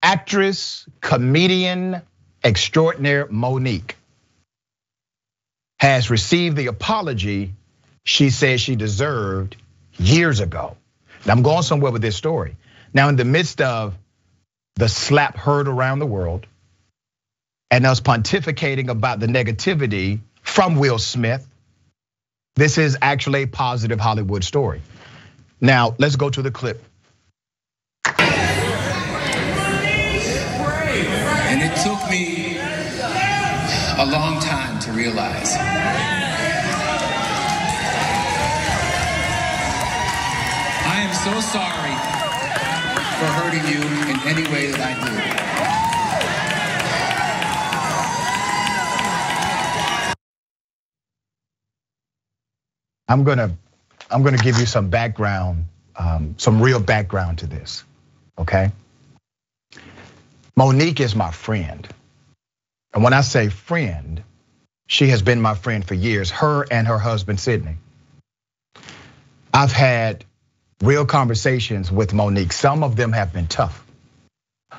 Actress, comedian extraordinaire Monique has received the apology she said she deserved years ago. Now I'm going somewhere with this story. Now in the midst of the slap heard around the world and us pontificating about the negativity from Will Smith, this is actually a positive Hollywood story. Now let's go to the clip. And it took me a long time to realize. I am so sorry for hurting you in any way that I do. I'm gonna give you some background, some real background to this, okay? Monique is my friend. And when I say friend, she has been my friend for years, her and her husband, Sydney. I've had real conversations with Monique. Some of them have been tough.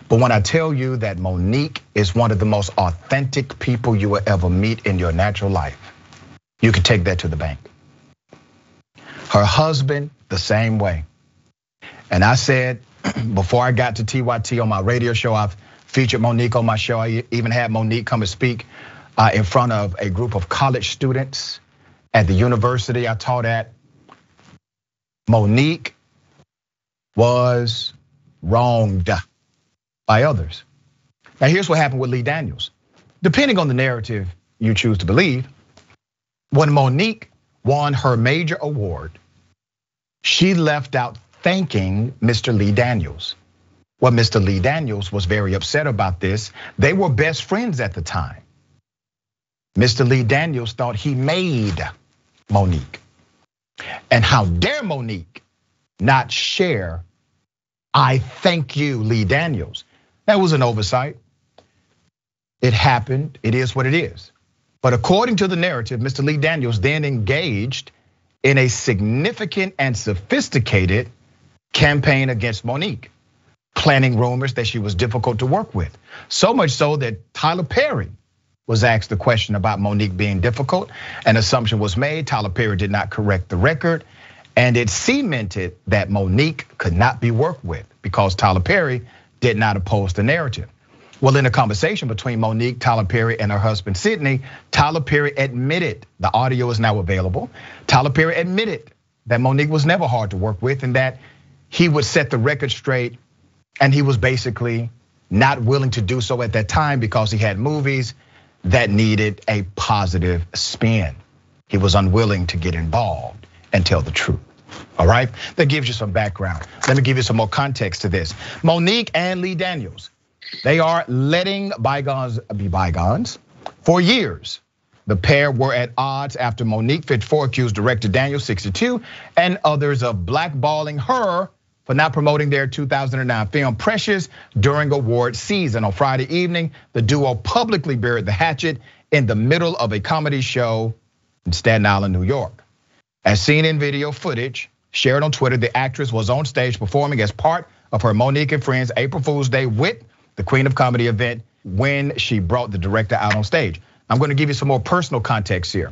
But when I tell you that Monique is one of the most authentic people you will ever meet in your natural life, you can take that to the bank. Her husband, the same way. And I said, before I got to TYT on my radio show, I've featured Monique on my show. I even had Monique come and speak in front of a group of college students at the university I taught at. Monique was wronged by others. Now here's what happened with Lee Daniels. Depending on the narrative you choose to believe, when Monique won her major award, she left out thanking Mr. Lee Daniels. Well, Mr. Lee Daniels was very upset about this. They were best friends at the time. Mr. Lee Daniels thought he made Monique. And how dare Monique not share, I thank you, Lee Daniels. That was an oversight. It happened, it is what it is. But according to the narrative, Mr. Lee Daniels then engaged in a significant and sophisticated campaign against Monique, planning rumors that she was difficult to work with. So much so that Tyler Perry was asked the question about Monique being difficult. An assumption was made, Tyler Perry did not correct the record, and it cemented that Monique could not be worked with because Tyler Perry did not oppose the narrative. Well, in a conversation between Monique, Tyler Perry, and her husband, Sydney, Tyler Perry admitted, the audio is now available, Tyler Perry admitted that Monique was never hard to work with and that he would set the record straight, and he was basically not willing to do so at that time because he had movies that needed a positive spin. He was unwilling to get involved and tell the truth. All right, that gives you some background. Let me give you some more context to this. Monique and Lee Daniels, they are letting bygones be bygones. For years, the pair were at odds after Monique, 54, accused director Daniels, 62, and others of blackballing her for not promoting their 2009 film Precious during award season. On Friday evening, the duo publicly buried the hatchet in the middle of a comedy show in Staten Island, New York. As seen in video footage shared on Twitter, the actress was on stage performing as part of her Monique and Friends April Fool's Day with the Queen of Comedy event when she brought the director out on stage. I'm gonna give you some more personal context here.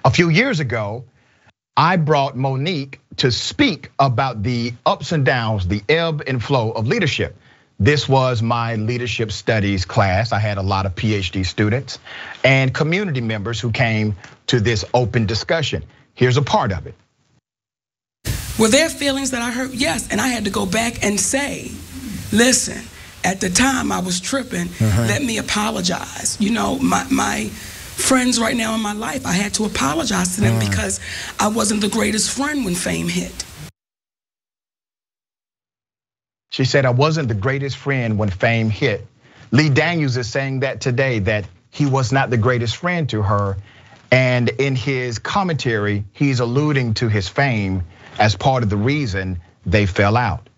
A few years ago, I brought Monique to speak about the ups and downs, the ebb and flow of leadership. This was my leadership studies class. I had a lot of PhD students and community members who came to this open discussion. Here's a part of it. Were there feelings that I hurt? Yes, and I had to go back and say, listen, at the time I was tripping, let me apologize. You know, my friends right now in my life, I had to apologize to them because I wasn't the greatest friend when fame hit. She said, I wasn't the greatest friend when fame hit. Lee Daniels is saying that today, that he was not the greatest friend to her. And in his commentary, he's alluding to his fame as part of the reason they fell out.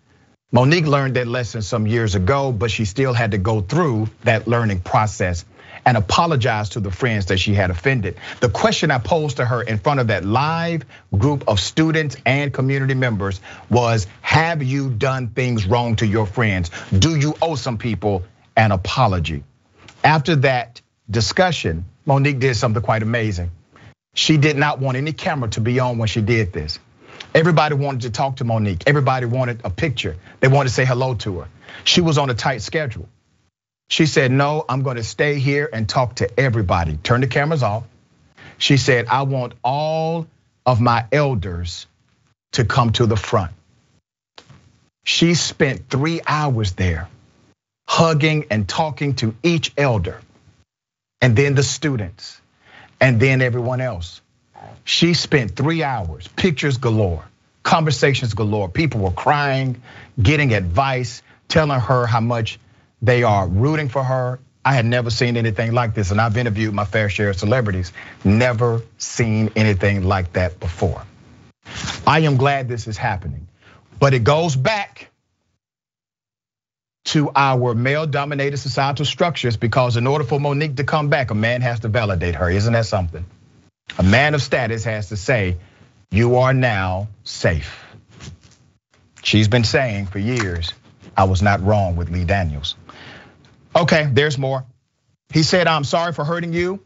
Monique learned that lesson some years ago, but she still had to go through that learning process. and apologized to the friends that she had offended. The question I posed to her in front of that live group of students and community members was, have you done things wrong to your friends? Do you owe some people an apology? After that discussion, Monique did something quite amazing. She did not want any camera to be on when she did this. Everybody wanted to talk to Monique. Everybody wanted a picture. They wanted to say hello to her. She was on a tight schedule. She said, no, I'm gonna stay here and talk to everybody. Turn the cameras off. She said, I want all of my elders to come to the front. She spent 3 hours there, hugging and talking to each elder, and then the students, and then everyone else. She spent 3 hours, pictures galore, conversations galore. People were crying, getting advice, telling her how much they are rooting for her. I had never seen anything like this, and I've interviewed my fair share of celebrities. Never seen anything like that before. I am glad this is happening, but it goes back to our male-dominated societal structures, because in order for Monique to come back, a man has to validate her. Isn't that something? A man of status has to say, you are now safe. She's been saying for years, I was not wrong with Lee Daniels. Okay, there's more. He said, I'm sorry for hurting you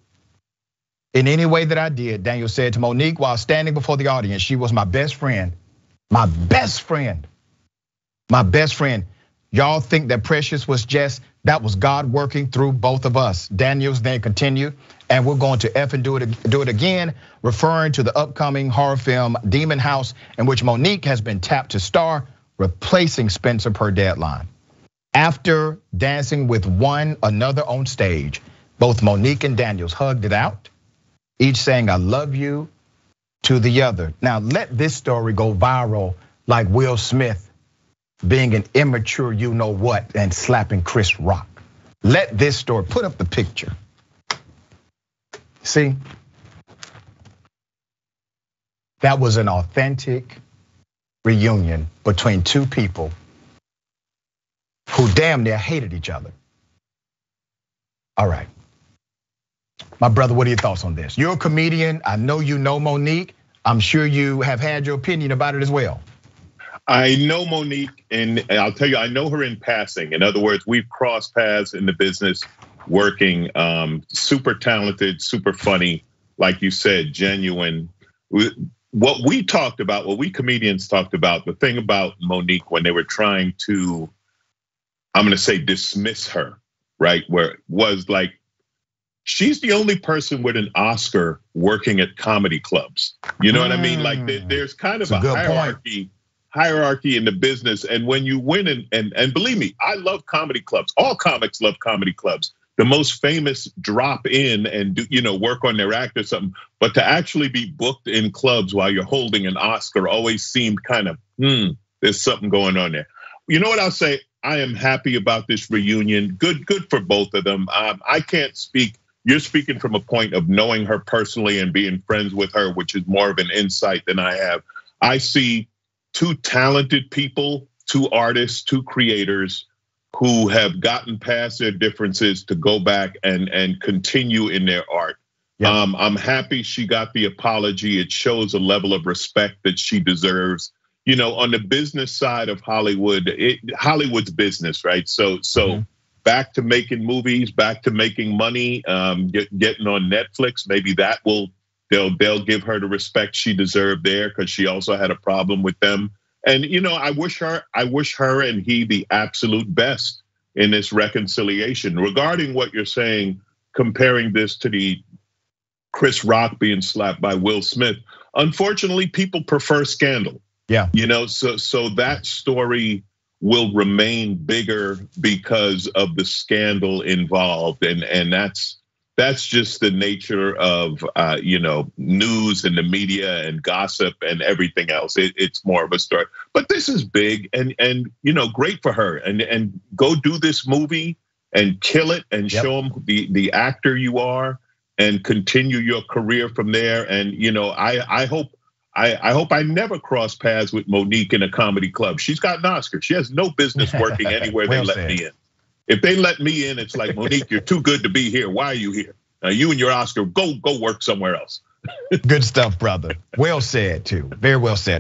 in any way that I did. Daniel said to Monique while standing before the audience, she was my best friend. My best friend. My best friend. Y'all think that Precious was just, that was God working through both of us. Daniels then continued, and we're going to F and do it again, referring to the upcoming horror film Demon House, in which Monique has been tapped to star, replacing Spencer per deadline. After dancing with one another on stage, both Monique and Daniels hugged it out, each saying, I love you to the other. Now let this story go viral like Will Smith being an immature you know what and slapping Chris Rock. Let this story, put up the picture. See, that was an authentic reunion between two people who damn near hated each other. All right. My brother, what are your thoughts on this? You're a comedian. I know you know Monique. I'm sure you have had your opinion about it as well. I know Monique, and I'll tell you, I know her in passing. In other words, we've crossed paths in the business working. Super talented, super funny, like you said, genuine. What we talked about, what we comedians talked about, the thing about Monique when they were trying to, I'm gonna say dismiss her, right? Where it was like, she's the only person with an Oscar working at comedy clubs. You know what I mean? Like there's kind of a hierarchy in the business. And when you win, and believe me, I love comedy clubs. All comics love comedy clubs. The most famous drop in and do, work on their act or something. But to actually be booked in clubs while you're holding an Oscar always seemed kind of, there's something going on there. You know what I'll say? I am happy about this reunion. Good for both of them. I can't speak. You're speaking from a point of knowing her personally and being friends with her, which is more of an insight than I have. I see two talented people, two artists, two creators who have gotten past their differences to go back and continue in their art. Yep. I'm happy she got the apology. It shows a level of respect that she deserves. On the business side of Hollywood, Hollywood's business, right? So back to making movies, back to making money, getting on Netflix. Maybe that they'll give her the respect she deserved there, because she also had a problem with them. And I wish her and he the absolute best in this reconciliation. Regarding what you're saying, comparing this to the Chris Rock being slapped by Will Smith, unfortunately, people prefer scandal. Yeah. So that story will remain bigger because of the scandal involved, and that's just the nature of news and the media and gossip and everything else. It's more of a story, but this is big and great for her, and go do this movie and kill it and show them the actor you are, and continue your career from there. And I hope I never cross paths with Monique in a comedy club. She's got an Oscar. She has no business working anywhere they let me in. If they let me in, it's like, Monique, you're too good to be here. Why are you here? You and your Oscar, go work somewhere else. Good stuff, brother. Well said, too. Very well said.